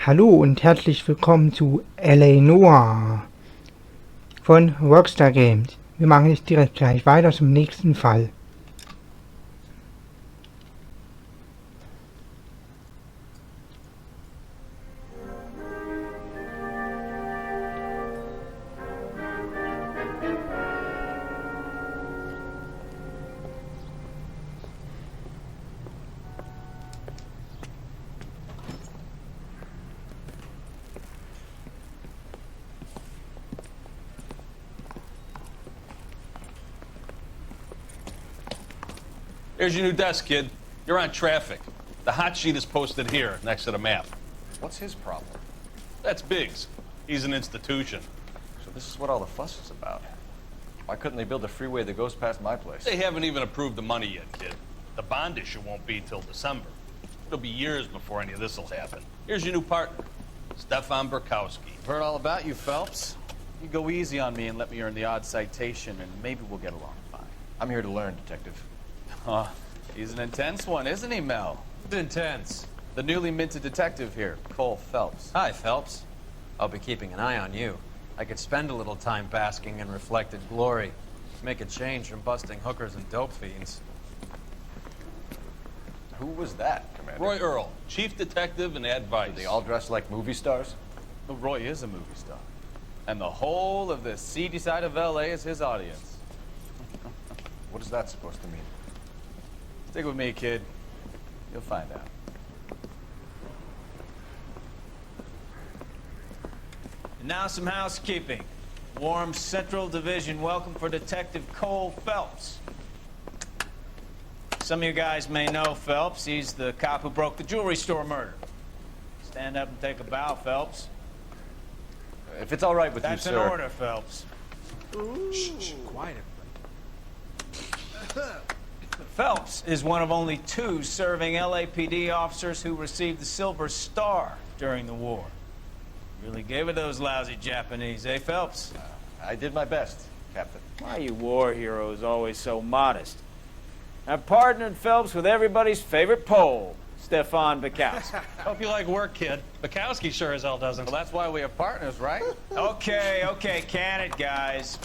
Hallo und herzlich willkommen zu Noire von Rockstar Games. Wir machen jetzt direkt gleich weiter zum nächsten Fall. Here's your new desk, kid. You're on traffic. The hot sheet is posted here, next to the map. What's his problem? That's Biggs. He's an institution. So this is what all the fuss is about. Why couldn't they build a freeway that goes past my place? They haven't even approved the money yet, kid. The bond issue won't be till December. It'll be years before any of this will happen. Here's your new partner, Stefan Burkowski. I've heard all about you, Phelps. You go easy on me and let me earn the odd citation, and maybe we'll get along fine. I'm here to learn, Detective. Oh, he's an intense one, isn't he, Mel? Intense. The newly minted detective here, Cole Phelps. Hi, Phelps. I'll be keeping an eye on you. I could spend a little time basking in reflected glory. Make a change from busting hookers and dope fiends. Who was that, Commander? Roy Earl, chief detective and advice. Are they all dressed like movie stars? Well, Roy is a movie star. And the whole of the seedy side of L.A. is his audience. What is that supposed to mean? Stick with me, kid. You'll find out. And now some housekeeping. Warm Central Division welcome for Detective Cole Phelps. Some of you guys may know Phelps. He's the cop who broke the jewelry store murder. Stand up and take a bow, Phelps. If it's all right with That's you, sir. an order, Phelps. Shh, quiet. Phelps is one of only 2 serving LAPD officers who received the Silver Star during the war. Really gave it those lousy Japanese, eh, Phelps? I did my best, Captain. Why are you war heroes always so modest? I've partnered Phelps with everybody's favorite Pole, Stefan Burkowski. Hope you like work, kid. Bukowski sure as hell doesn't. Well, that's why we have partners, right? Okay, can it, guys.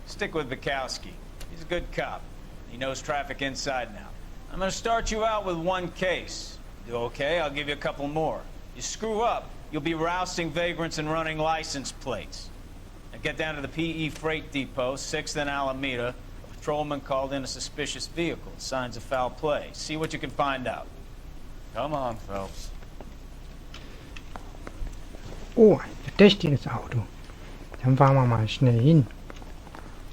Stick with Bukowski. He's a good cop. He knows traffic inside now. I'm gonna start you out with 1 case. Do okay? I'll give you a couple more. You screw up, you'll be rousting vagrants and running license plates. Now get down to the PE Freight Depot, 6th and Alameda. A patrolman called in a suspicious vehicle. Signs of foul play. See what you can find out. Come on, Phelps. Oh, ein verdächtiges Auto. Dann fahren wir mal schnell hin.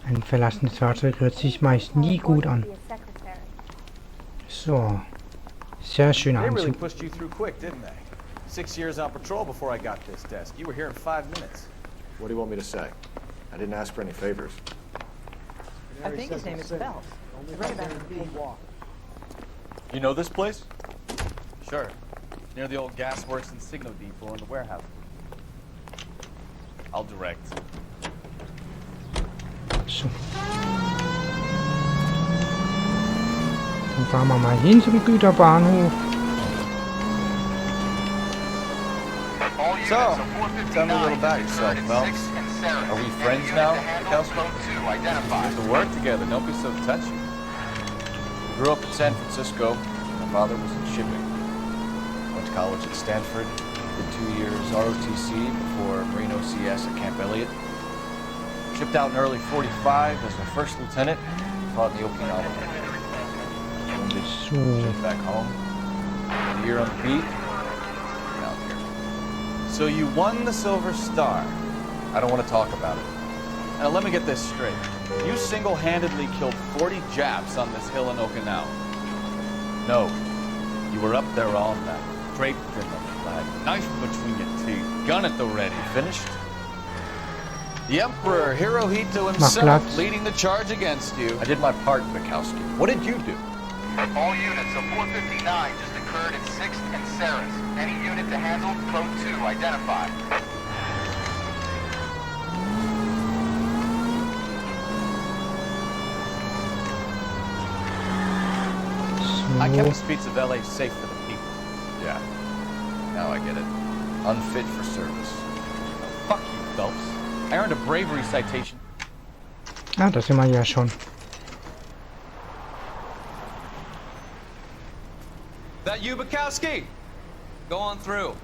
Ein verlassenes Fahrzeug hört sich meist nie gut an. So. Sehr schön They really Anzug. pushed you through quick, didn't they? 6 years on patrol before I got this desk. You were here in 5 minutes. What do you want me to say? I didn't ask for any favors. I think his name is Phelps. I read about him in the paper. You know this place? Sure. Near the old gasworks and signal depot and the warehouse. I'll direct. So. Dann fahren wir mal hin zum Güterbahnhof. So, tell me a little about yourself, Phelps. Are we friends now, Kelsey? We have to work together, don't be so touchy. Grew up in San Francisco. My father was in shipping. Went to college at Stanford. Did 2 years ROTC before Marine OCS at Camp Elliott. Shipped out in early 45 as a first lieutenant. Fought in the Okinawa War. Wounded. So. Shipped back home. A year on the beat. Out here. So you won the Silver Star. I don't want to talk about it. Now let me get this straight. You single-handedly killed 40 Japs on this hill in Okinawa. No. You were up there all night, draped in the flag, knife between your teeth, gun at the ready. Finished? The Emperor Hirohito Platz. himself leading the charge against you. I did my part, Bukowski. What did you do? All units of 459 just occurred at 6th and Saris. Any unit to handle, code 2 identified. I kept the So. streets of LA safe for the people. Yeah. Now I get it. unfit for service. Fuck you, Phelps. I earned a bravery citation. Ah, das sind wir ja schon. That you, Bukowski? Go on through.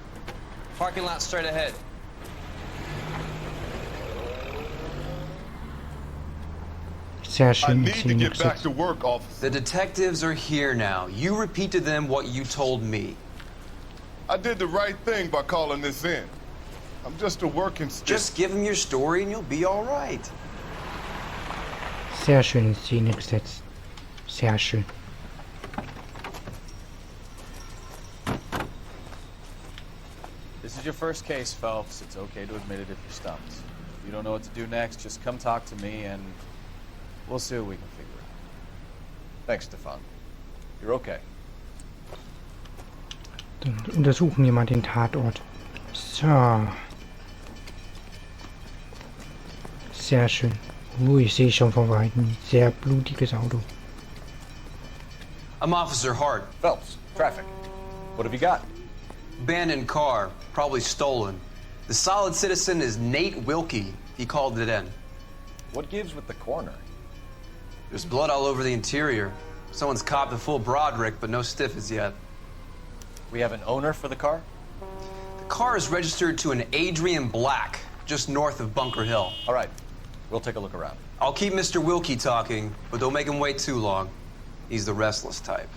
Parking lot straight ahead. Sehr I schön. need to get back to work, officer. The detectives are here now. You repeat to them what you told me. I did the right thing by calling this in. I'm just a working stick. Just give them your story and you'll be all right. Sehr schön in Szene gesetzt. Sehr schön. This is your first case, Phelps. It's okay to admit it if you're stumped. If you don't know what to do next, just come talk to me and we'll see what we can figure out. Thanks, Stefan. You're okay. Dann untersuchen wir mal den Tatort. So. Sehr schön. Ich sehe schon von Weitem. Sehr blutiges Auto. I'm Officer Hart. Phelps, traffic. What have you got? Abandoned car, probably stolen. The solid citizen is Nate Wilkie. He called it in. What gives with the coroner? There's blood all over the interior. Someone's copped a full Broderick, but no stiff as yet. We have an owner for the car? The car is registered to an Adrian Black, just north of Bunker Hill. All right, we'll take a look around. I'll keep Mr. Wilkie talking, but don't make him wait too long. He's the restless type.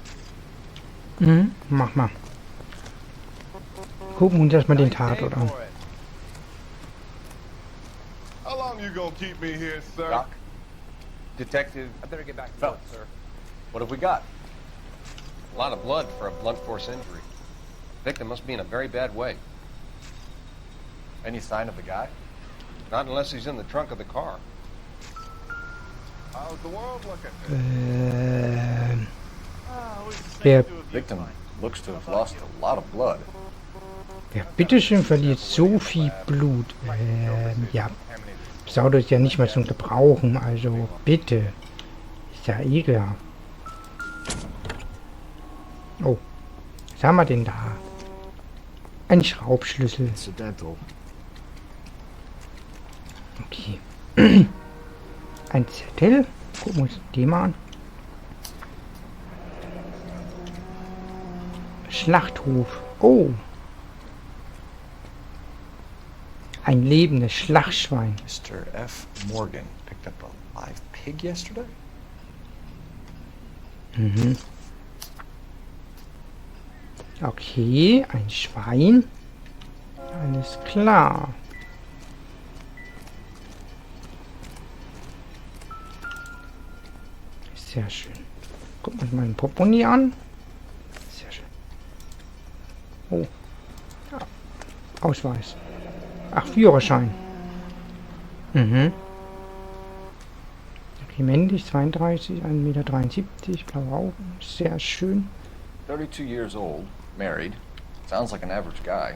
Mach mal. Gucken uns erstmal den Tatort an. How long you gonna keep me here, sir? Doc? Detective? I better get back to Phelps, work, sir. What have we got? A lot of blood for a blunt force injury. Victim must be in a very bad way. Any sign of the guy? Not unless he's in the trunk of the car. How's the world looking? Wer, Victim looks to have lost a lot of blood. wer bitteschön verliert so viel Blut? Ja. Das Auto ist ja nicht mehr zum Gebrauchen, also bitte. Ist ja ekelhaft. Oh. Was haben wir denn da? Ein Schraubschlüssel. Incidental. Okay. Ein Zettel. Gucken wir uns den mal an. Schlachthof. Oh. Ein lebendes Schlachtschwein. Mr. F. Morgan picked up a live pig yesterday? Mhm. Okay, ein Schwein. Alles klar. Sehr schön. Gucken wir uns mal den Portemonnaie an. Sehr schön. Oh. Ja. Ausweis. Ach, Führerschein. Mhm. Okay, männlich, 32, 1,73 Meter, blaue Augen. Sehr schön. 32 years old, married. Sounds like an average guy.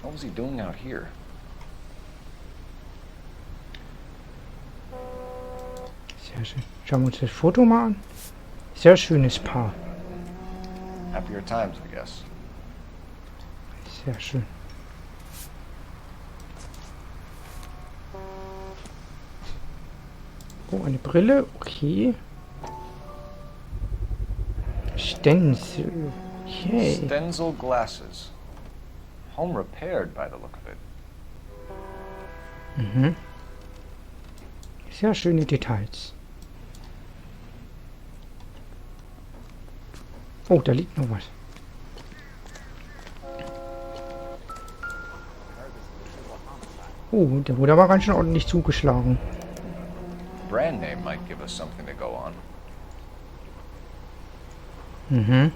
What was he doing out here? Sehr schön. Schauen wir uns das Foto mal an. Sehr schönes Paar. Happier times, I guess. Sehr schön. Oh, eine Brille. Okay. Stenzel. Okay. Stenzel glasses. Home repaired by the look of it. Mhm. Sehr schöne Details. Oh, da liegt noch was. Oh, der wurde aber ganz schön ordentlich zugeschlagen. Brand name might give us something to go on. Mhm.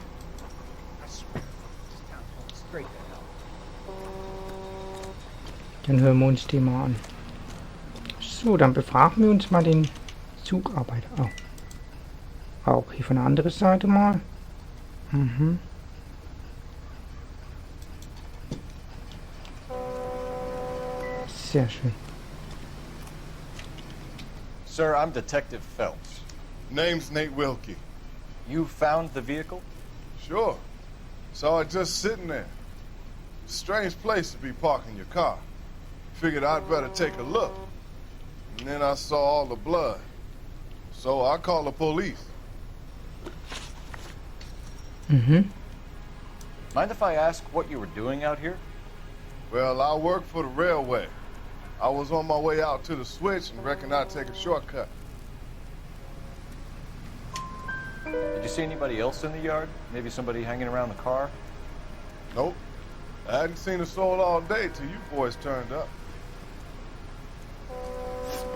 Dann hören wir uns den mal an. So, dann befragen wir uns mal den Zugarbeiter. Oh. Auch hier von der anderen Seite mal. Mhm. Sehr schön. Sir, I'm Detective Phelps. Name's Nate Wilkie. You found the vehicle? Sure. Saw it just sitting there. It's a strange place to be parking your car. Figured I'd better take a look. And then I saw all the blood. So I called the police. Mind if I ask what you were doing out here? Well, I work for the railway. I was on my way out to the switch and reckoned I'd take a shortcut. Did you see anybody else in the yard? Maybe somebody hanging around the car? Nope. I hadn't seen a soul all day till you boys turned up.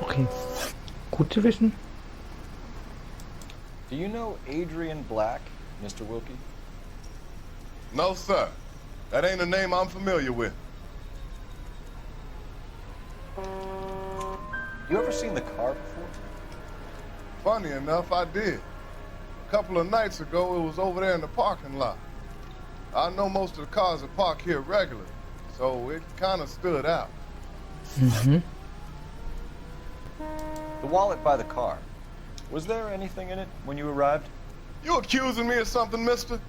Okay. Gut zu wissen. Do you know Adrian Black, Mr. Wilkie? No, sir. That ain't a name I'm familiar with. You ever seen the car before? Funny enough, I did. A couple of nights ago, it was over there in the parking lot. I know most of the cars are parked here regularly, so it kind of stood out. The wallet by the car. Was there anything in it when you arrived? You accusing me of something, mister?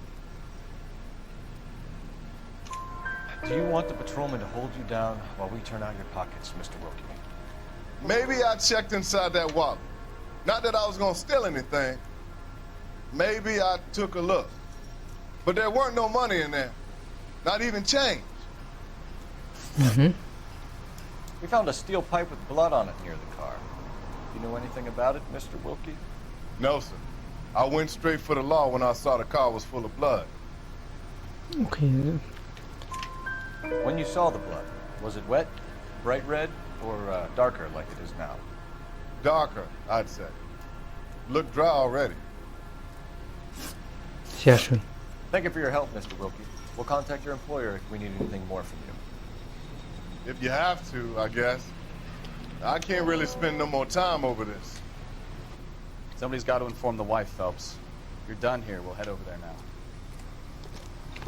Do you want the patrolman to hold you down while we turn out your pockets, Mr. Wilkie? Maybe I checked inside that wallet. Not that I was gonna steal anything. Maybe I took a look. But there weren't no money in there. Not even change. We found a steel pipe with blood on it near the car. You know anything about it, Mr. Wilkie? No, sir. I went straight for the law when I saw the car was full of blood. Okay. When you saw the blood, was it wet, bright red, or darker like it is now? Darker, I'd say. Looked dry already. Sehr schön. Thank you for your help, Mr. Wilkie. We'll contact your employer if we need anything more from you. If you have to, I guess. I can't really spend no more time over this. Somebody's got to inform the wife, Phelps. If you're done here, we'll head over there now.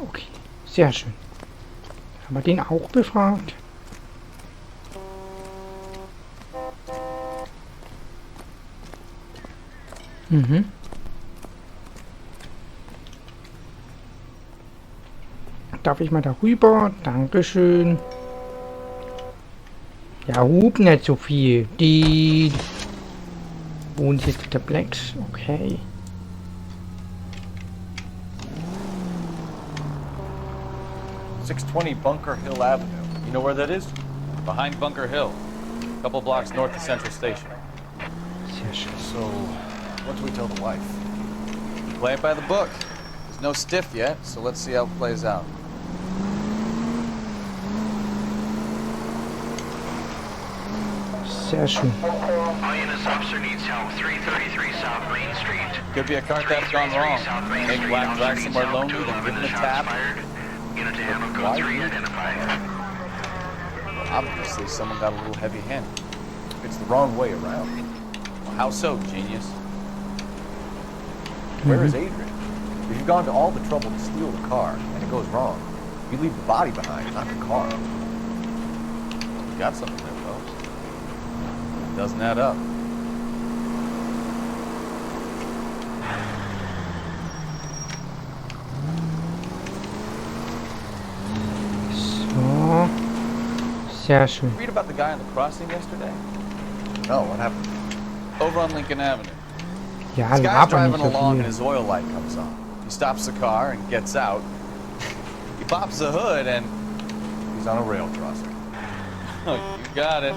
Okay. Sehr schön. Haben wir den auch befragt? Darf ich mal darüber? Dankeschön. Ja, hub nicht so viel. Die Wohnsitz der Blacks. Okay. .620 Bunker Hill Avenue. You know where that is? Behind Bunker Hill. A couple blocks north of Central Station. Sehr schön. So, what do we tell the wife? Play it by the book. There's no stiff yet, so let's see how it plays out. Sehr schön. INS officer needs help. 333 South Main Street. Could be a car theft gone wrong. Make Black drive somewhere lonely, then give him a tap. Unit to handle code 3 identified. Obviously, someone got a little heavy-handed. It's the wrong way around. Well, how so, genius? Where is Adrian? If you've gone to all the trouble to steal the car, and it goes wrong, you leave the body behind, not the car. You got something there, folks. It doesn't add up. So. Sehr schön. Read about the guy on the crossing yesterday? No, what happened? Over on Lincoln Avenue. Ja, This guy's laber driving nicht so along and viel. his oil light comes on. He stops the car and gets out. He pops the hood and he's on a rail crossing. Oh, you got it.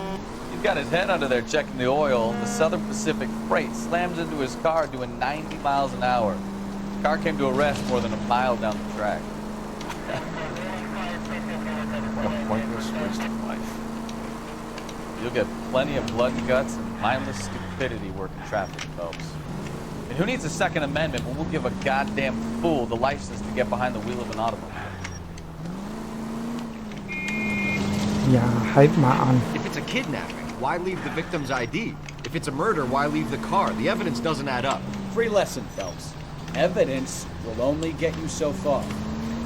He's got his head under there checking the oil. The Southern Pacific Freight slams into his car doing 90 miles an hour. The car came to a rest more than a mile down the track. What a pointless waste of life. You'll get plenty of blood and guts and mindless stupidity working traffic, folks. And who needs a Second Amendment when we'll give a goddamn fool the license to get behind the wheel of an automobile? Ja, halt mal an. If it's a kidnapping, why leave the victim's ID? If it's a murder, why leave the car? The evidence doesn't add up. Free lesson, Phelps. Evidence will only get you so far.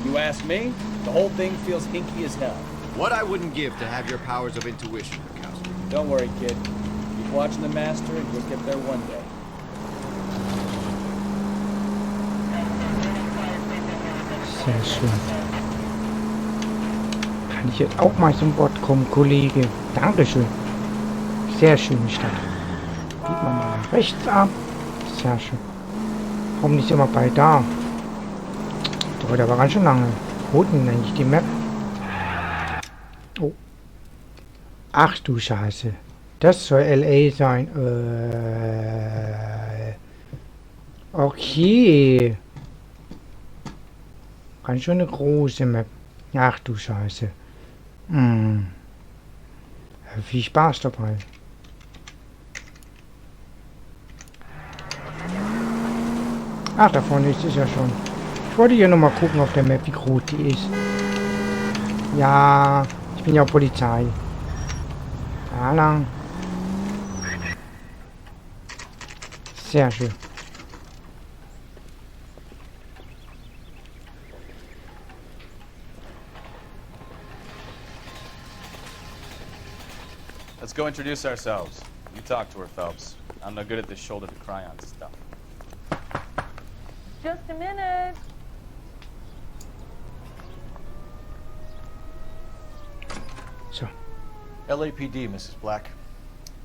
You ask me, the whole thing feels hinky as hell. What I wouldn't give to have your powers of intuition, Bukowski. Don't worry, kid. Keep watching the master and you'll get there one day. Sehr schön. Kann ich jetzt auch mal zum Wort kommen, Kollege? Dankeschön. Sehr schöne Stadt. Geht man mal nach rechts ab. Sehr schön. Warum nicht immer bei da? Dauert aber ganz schön lange. Wo denn eigentlich die Map? Oh. Ach du Scheiße. Das soll LA sein. Okay. Ganz schön eine große Map. Ach du Scheiße. Viel Spaß dabei. Ach, da vorne ist es ja schon. Ich wollte hier nochmal gucken auf der Map, wie groß die ist. Ja, ich bin ja Polizei. Da lang. Sehr schön. Let's go introduce ourselves. You talk to her, Phelps. I'm no good at this shoulder to cry on stuff. Just a minute. So. LAPD, Mrs. Black.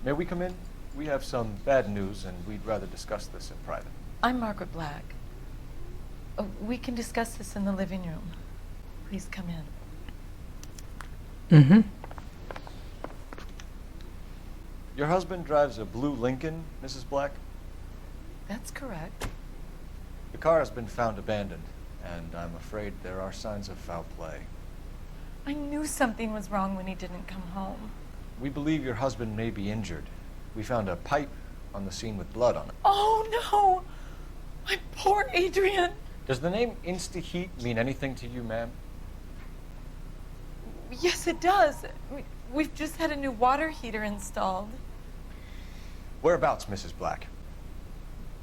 May we come in? We have some bad news, and we'd rather discuss this in private. I'm Margaret Black. We can discuss this in the living room. Please come in. Mm-hmm. Your husband drives a blue Lincoln, Mrs. Black? That's correct. The car has been found abandoned, and I'm afraid there are signs of foul play. I knew something was wrong when he didn't come home. We believe your husband may be injured. We found a pipe on the scene with blood on it. Oh, no! My poor Adrian! Does the name Insta-Heat mean anything to you, ma'am? Yes, it does. We've just had a new water heater installed. Whereabouts, Mrs. Black?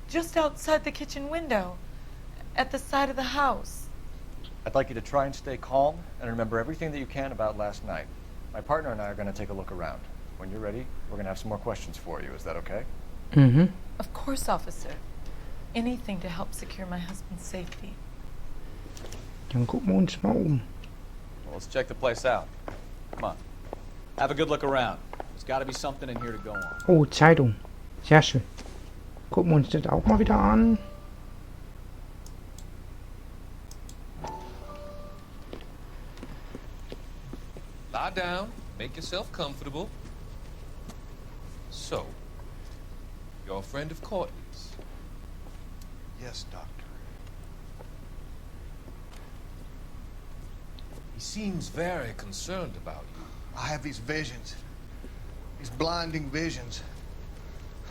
Just outside the kitchen window, at the side of the house. I'd like you to try and stay calm and remember everything that you can about last night. My partner and I are going to take a look around. When you're ready, we're going to have some more questions for you. Is that okay? Mm-hmm. Of course, officer. Anything to help secure my husband's safety. Dann gucken wir uns mal um. Well, let's check the place out. Come on. Have a good look around. There's got to be something in here to go on. Oh, Zeitung. Sehr schön. Gucken wir uns das auch mal wieder an. Lie down, make yourself comfortable. So, you're a friend of Courtney's? Yes, Doctor. He seems very concerned about you. I have these visions. These blinding visions.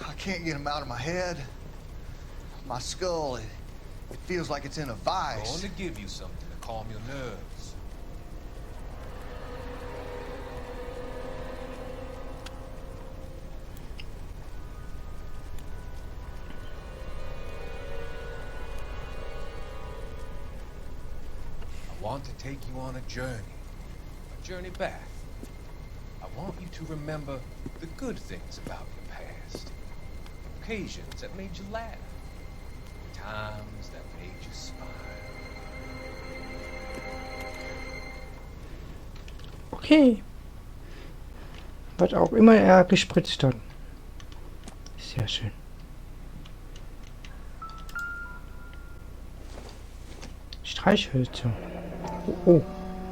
I can't get them out of my head. My skull, it feels like it's in a I'm vice. going to give you something to calm your nerves. I want to take you on a journey back. I want you to remember the good things about your past, occasions that made you laugh, times that made you smile. Okay. Was auch immer er gespritzt hat. Sehr schön. Streichhölzer. Oh, oh.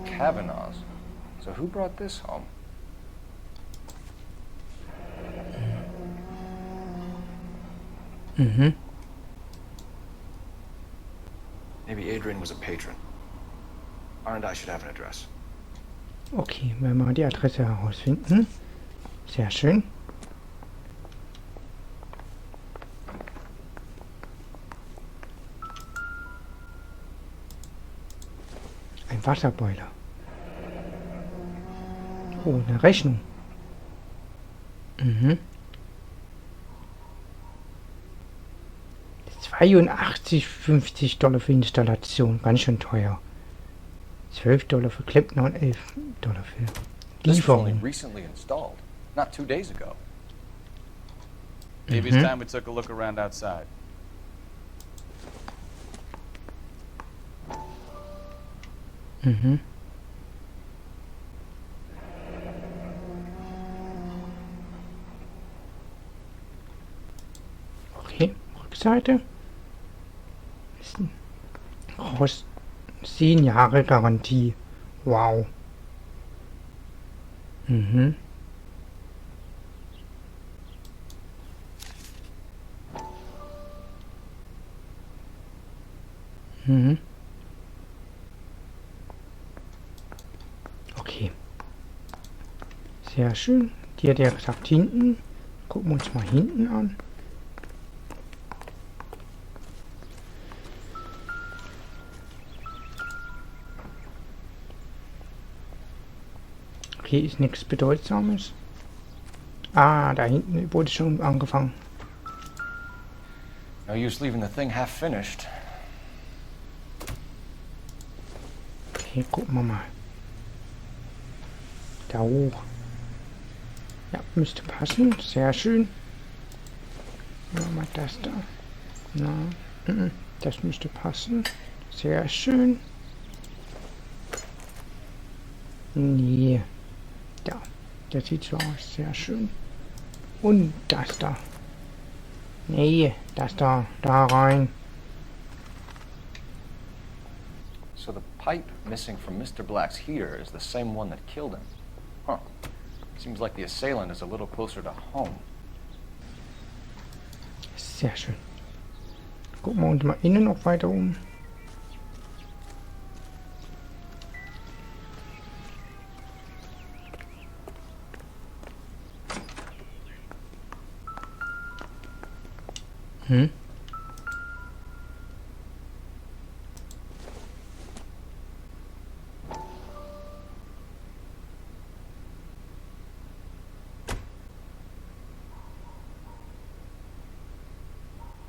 Kavanaugh's. So who brought this home? Mhm. Maybe Adrian was a patron. R&I should have an address. Okay, wenn wir die Adresse herausfinden. Sehr schön. Ein Wasserboiler. Oh, eine Rechnung. Mhm. 82,50 Dollar für Installation. Ganz schön teuer. 12 Dollar für Klempner und 11 Dollar für This was only Lieferung. recently installed, not 2 days ago. Maybe it's time we took a look around outside. Mhm. Rückseite. Ist ein Rost 10 Jahre Garantie. Wow. Mhm. Mhm. Okay. Sehr schön. Die hat ja gesagt hinten. Gucken wir uns mal hinten an. Okay, ist nichts Bedeutsames. Ah, da hinten wurde schon angefangen. No use leaving the thing half finished. Okay, gucken wir mal. Da hoch. Ja, müsste passen. Sehr schön. Machen wir mal das da. Na, das müsste passen. Sehr schön. Nee. Da. Das sieht so aus. Sehr schön. Und das da. Nee, das da. Da rein. So the pipe missing from Mr. Black's heater is the same one that killed him. Huh. Seems like the assailant is a little closer to home. Sehr schön. Gucken wir uns mal innen noch weiter um. Hm?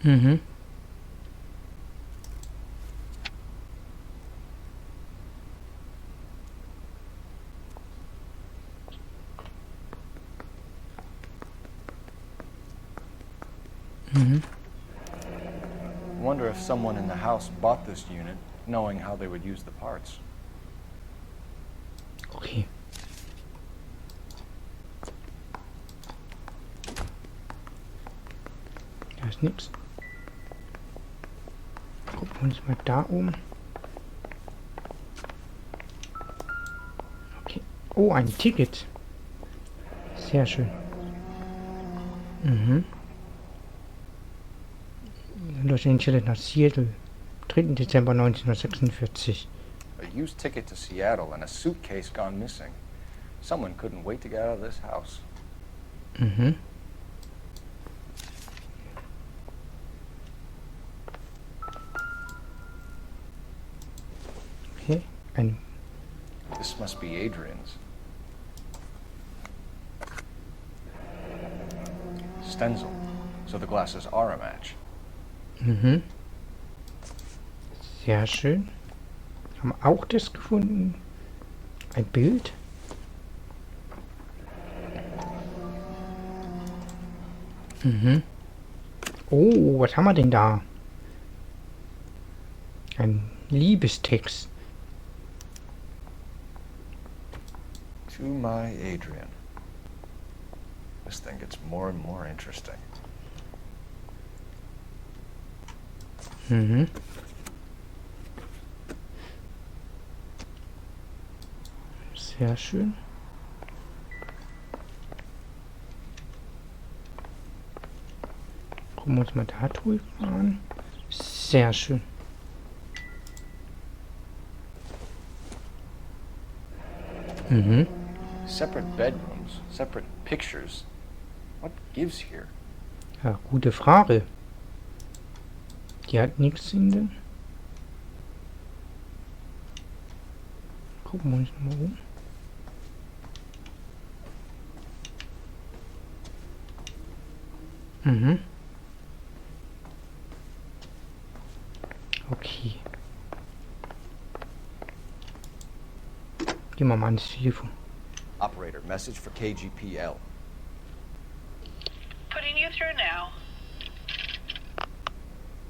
Mhm. Mhm. Wonder if someone in the house bought this unit, knowing how they would use the parts. Okay. Da ist nichts. Gucken wir uns mal da um. Okay. Oh, ein Ticket. Sehr schön. Mhm. Los Angeles nach Seattle. 3. Dezember 1946. A used ticket to Seattle and a suitcase gone missing. Someone couldn't wait to get out of this house. Mhm. Okay, This must be Adrian's. Stencil, so the glasses are a match. Mhm. Sehr schön. Haben wir auch das gefunden. Ein Bild. Mhm. Oh, was haben wir denn da? Ein Liebestext. To my Adrian. This thing gets more and more interesting. Mhm. Sehr schön. Gucken wir uns mal da drüben an. Sehr schön. Mhm. Separate bedrooms, separate pictures. What gives here? Ja, gute Frage. Die hat nichts in den. Gucken wir uns mal um. Mhm. Okay. Gehen wir mal ans Telefon. Operator, message for KGPL. Putting you through now.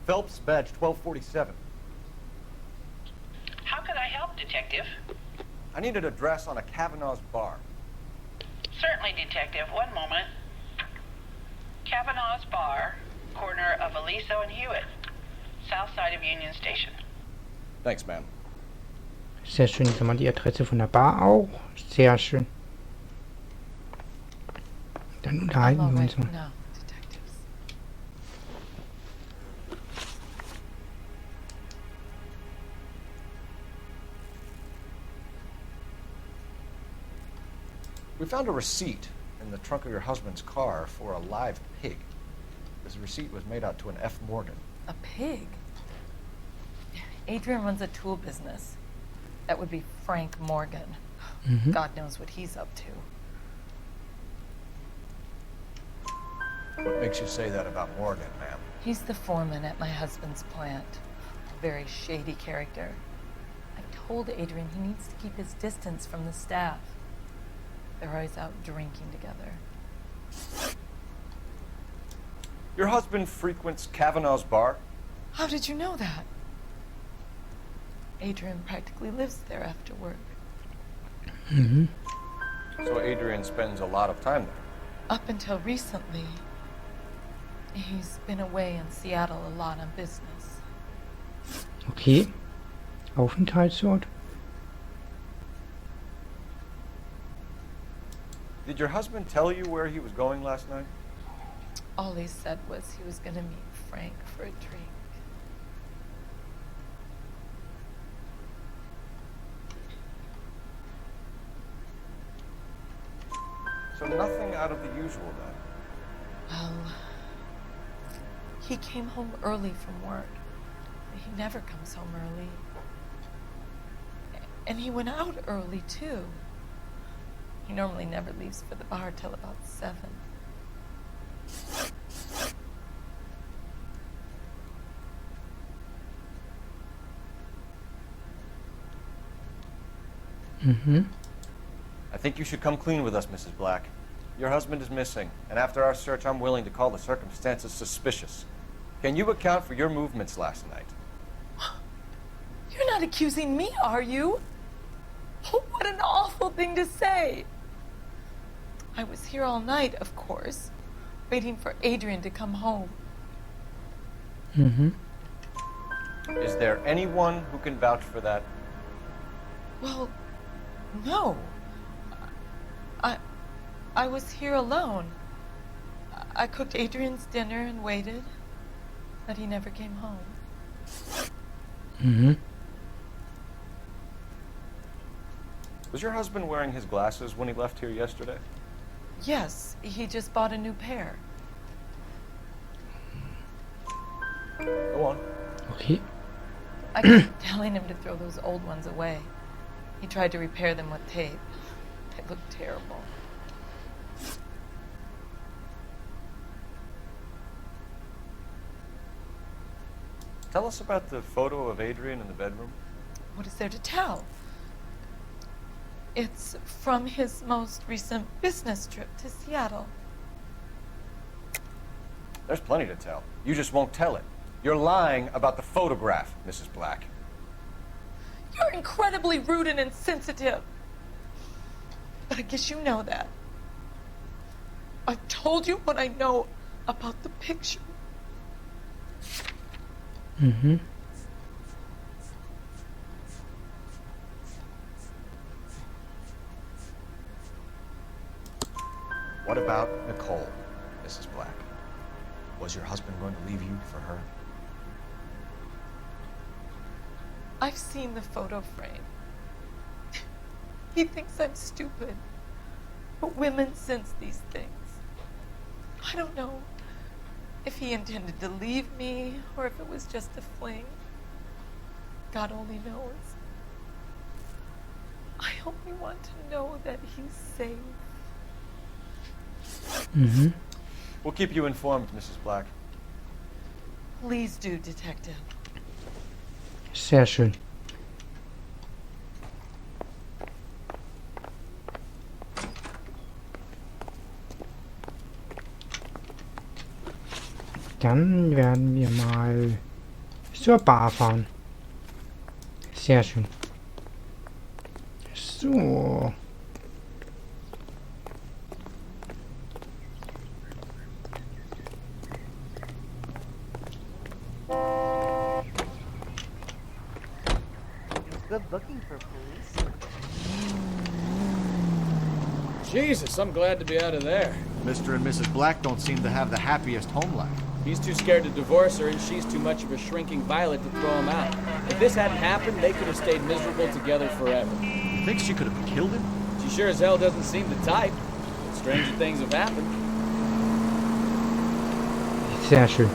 Phelps, badge 1247. How can I help, Detective? I need an address on a Kavanaugh's bar. Certainly, Detective. One moment. Kavanaugh's Bar, corner of Aliso and Hewitt, south side of Union Station. Thanks, ma'am. Sehr schön. Sag mal die Adresse von der Bar auch. Sehr schön. Dann unterhalten wir uns mal. No, detectives. We found a receipt in the trunk of your husband's car for a live pig. This receipt was made out to an F. Morgan. A pig? Adrian runs a tool business. That would be Frank Morgan. Mhm. God knows what he's up to. What makes you say that about Morgan, ma'am? He's the foreman at my husband's plant. A very shady character. I told Adrian he needs to keep his distance from the staff. They're always out drinking together. Your husband frequents Kavanaugh's bar? How did you know that? Adrian practically lives there after work. Mhm. So Adrian spends a lot of time there. Up until recently, he's been away in Seattle a lot on business. Okay. Aufenthaltsort. Did your husband tell you where he was going last night? All he said was he was going to meet Frank for a drink. So nothing out of the usual then? Well, he came home early from work. He never comes home early. And he went out early, too. He normally never leaves for the bar till about 7. Mhm. I think you should come clean with us, Mrs. Black. Your husband is missing, and after our search, I'm willing to call the circumstances suspicious. Can you account for your movements last night? You're not accusing me, are you? What an awful thing to say. I was here all night, of course, waiting for Adrian to come home. Mhm. Is there anyone who can vouch for that? Well, no. I was here alone. I cooked Adrian's dinner and waited, but he never came home. Mhm. Was your husband wearing his glasses when he left here yesterday? Yes, he just bought a new pair. Go on. Okay. I kept telling him to throw those old ones away. He tried to repair them with tape. They looked terrible. Tell us about the photo of Adrian in the bedroom. What is there to tell? It's from his most recent business trip to Seattle. There's plenty to tell. You just won't tell it. You're lying about the photograph, Mrs. Black. You're incredibly rude and insensitive. But I guess you know that. I've told you what I know about the picture. Mhm. What about Nicole, Mrs. Black? Was your husband going to leave you for her? I've seen the photo frame. He thinks I'm stupid. But women sense these things. I don't know if he intended to leave me or if it was just a fling. God only knows. I only want to know that he's safe. Mhm. We'll keep you informed, Mrs. Black. Please do, Detective. Sehr schön. Dann werden wir mal zur Bar fahren. Sehr schön. So. Good looking for police. Jesus, I'm glad to be out of there. Mr. and Mrs. Black don't seem to have the happiest home life. He's too scared to divorce her, and she's too much of a shrinking violet to throw him out. If this hadn't happened, they could have stayed miserable together forever. You think she could have killed him? She sure as hell doesn't seem the type. But stranger things have happened. Sehr schön.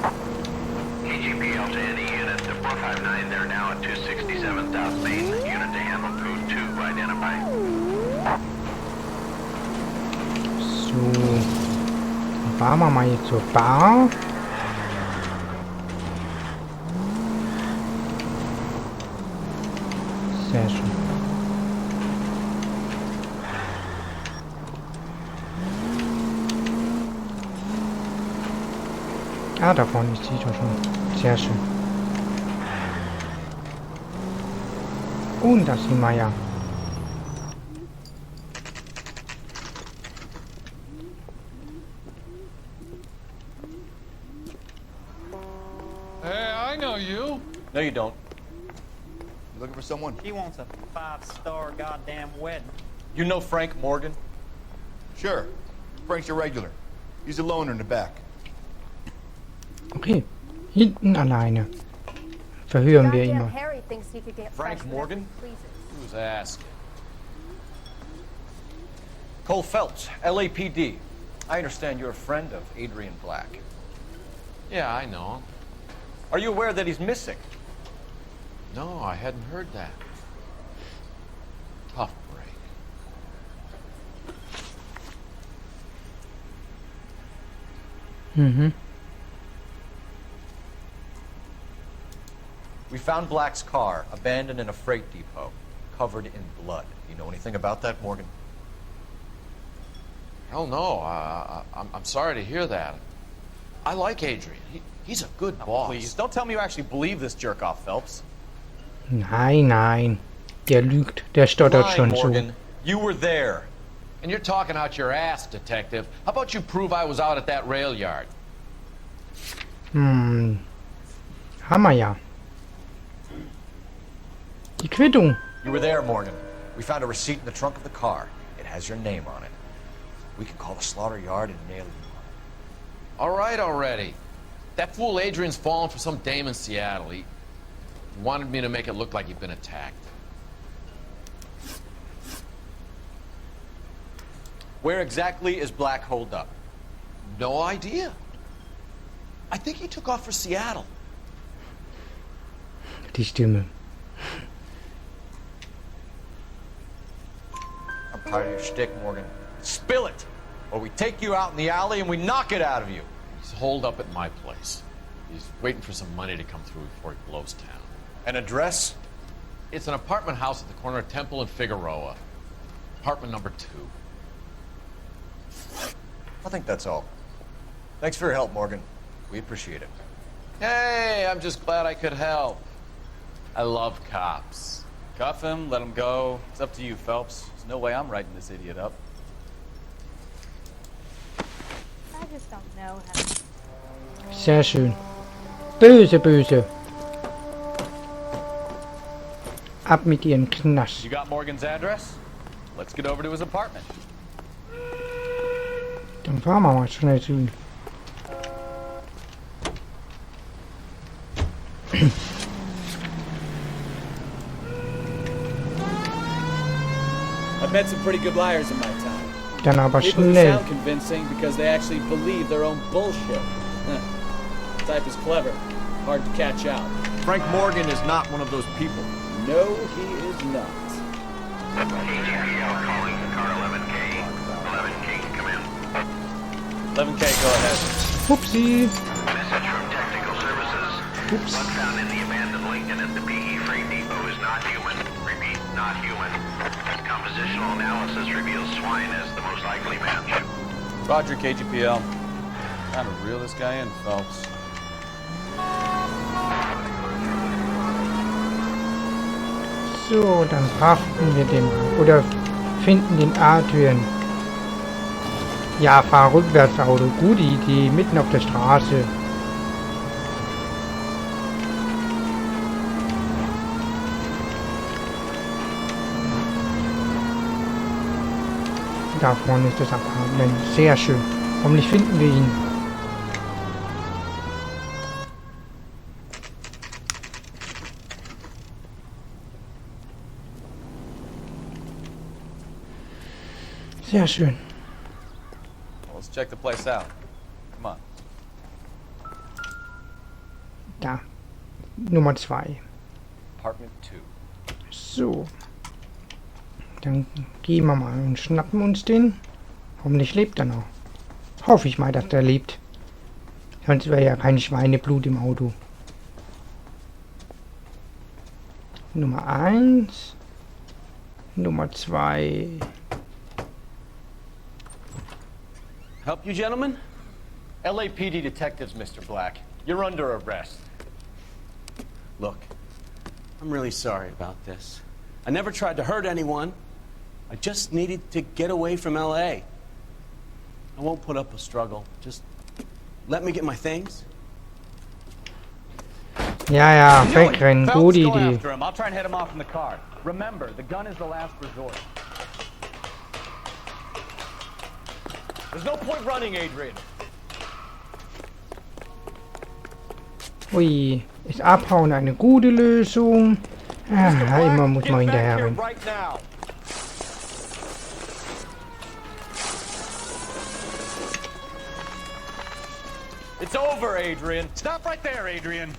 KGPL to any unit to 459, they're now at 267 South Main. Unit to handle code 2, identify. So. Dann fahren wir mal jetzt zur Bar. Sehr schön. Ah, da vorne ist sie doch schon. Sehr schön. Und da sind wir ja. Hey, I know you. No, you don't. You looking for someone? He wants a 5-star goddamn wedding. You know Frank Morgan? Sure. Frank's a regular. He's a loner in the back. Okay. Hinten alleine. Verhören wir ihn mal. Frank Morgan? Who's asking? Cole Phelps, LAPD. I understand you're a friend of Adrian Black. Yeah, I know him. Are you aware that he's missing? No, I hadn't heard that. Tough break. Mhm. We found Black's car abandoned in a freight depot, covered in blood. You know anything about that, Morgan? Hell no. I'm sorry to hear that. I like Adrian. He's a good boss. Please, don't tell me you actually believe this jerk-off, Phelps. Nein, nein. Der lügt. Der stottert schon so. Morgan. You were there. And you're talking out your ass, detective. How about you prove I was out at that rail yard? Haben wir ja. Die Quittung. You were there, Morgan. We found a receipt in the trunk of the car. It has your name on it. We can call the slaughter yard and nail you. All right already. That fool Adrian's fallen for some dame in Seattle. He wanted me to make it look like he'd been attacked. Where exactly is Black holed up? No idea. I think he took off for Seattle. Die Stimme. I'm tired of your shtick, Morgan. Spill it! Or we take you out in the alley and we knock it out of you. He's holed up at my place. He's waiting for some money to come through before he blows town. An address? It's an apartment house at the corner of Temple and Figueroa. Apartment number 2. I think that's all. Thanks for your help, Morgan. We appreciate it. Hey, I'm just glad I could help. I love cops. Cuff him, let him go. It's up to you, Phelps. There's no way I'm writing this idiot up. I just don't know how. Sehr schön. Böse, böse. Ab mit ihren Knast. You got Morgan's address? Let's get over to his apartment. Dann fahren wir mal schnell zu ihm. I've met some pretty good liars in my time. Dann aber People who schnell. sound convincing because they actually believe their own bullshit. The type is clever, hard to catch out. Frank Morgan is not one of those people. No, he is not. KGPL calling car 11K. 11K, come in. 11K, go ahead. Whoopsie. Message from Technical Services. Oops. Blood found in the abandoned Lincoln at the PE freight depot is not human. Repeat, not human. Compositional analysis reveals swine as the most likely match. Roger, KGPL. Time to reel this guy in, Phelps. So, dann verhaften wir den oder finden den Adrian. Ja, fahr rückwärts, Auto. Gute Idee, mitten auf der Straße. Da vorne ist das Apartment. Sehr schön. Hoffentlich finden wir ihn. Sehr schön. Well, let's check the place out. Come on. Da. Nummer 2. Apartment 2. So. Dann gehen wir mal und schnappen uns den. Hoffentlich lebt er noch. Hoffe ich mal, dass der lebt. Sonst wäre ja kein Schweineblut im Auto. Nummer 1. Nummer 2. Help you, gentlemen? LAPD detectives, Mr. Black. You're under arrest. Look, I'm really sorry about this. I never tried to hurt anyone. I just needed to get away from LA. I won't put up a struggle. Just let me get my things. Ja, wegrennen. Gute Go Idee. after him. I'll try and head him off in the car. Remember, the gun is the last resort. There's no point running, Adrian. Ui, ist Abhauen eine gute Lösung? Ah, immer muss man hinterher rennen. Right now. It's over, Adrian. Stop right there, Adrian.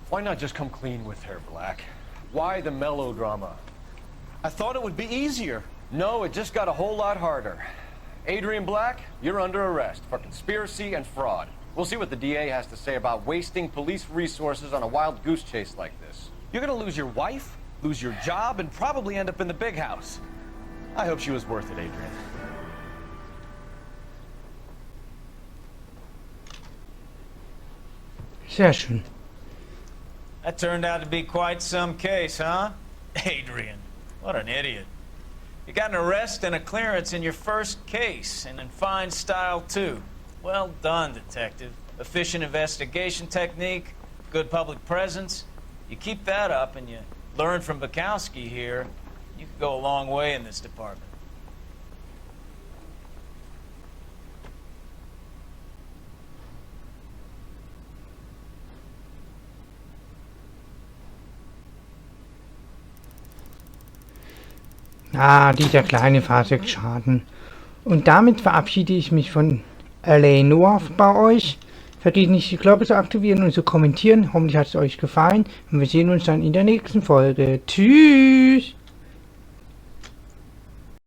Why not just come clean with her, Black? Why the melodrama? I thought it would be easier. No, it just got a whole lot harder. Adrian Black, you're under arrest for conspiracy and fraud. We'll see what the DA has to say about wasting police resources on a wild goose chase like this. You're gonna lose your wife, lose your job, and probably end up in the big house. I hope she was worth it, Adrian. Sehr schön. That turned out to be quite some case, huh? Adrian, what an idiot. You got an arrest and a clearance in your first case, and in fine style, too. Well done, detective. Efficient investigation technique, good public presence. You keep that up and you learn from Bukowski here, you could go a long way in this department. Ah, dieser kleine Fahrzeugschaden. Und damit verabschiede ich mich von LA Noire bei euch. Vergesst nicht, die Glocke zu aktivieren und zu kommentieren. Hoffentlich hat es euch gefallen. Und wir sehen uns dann in der nächsten Folge. Tschüss!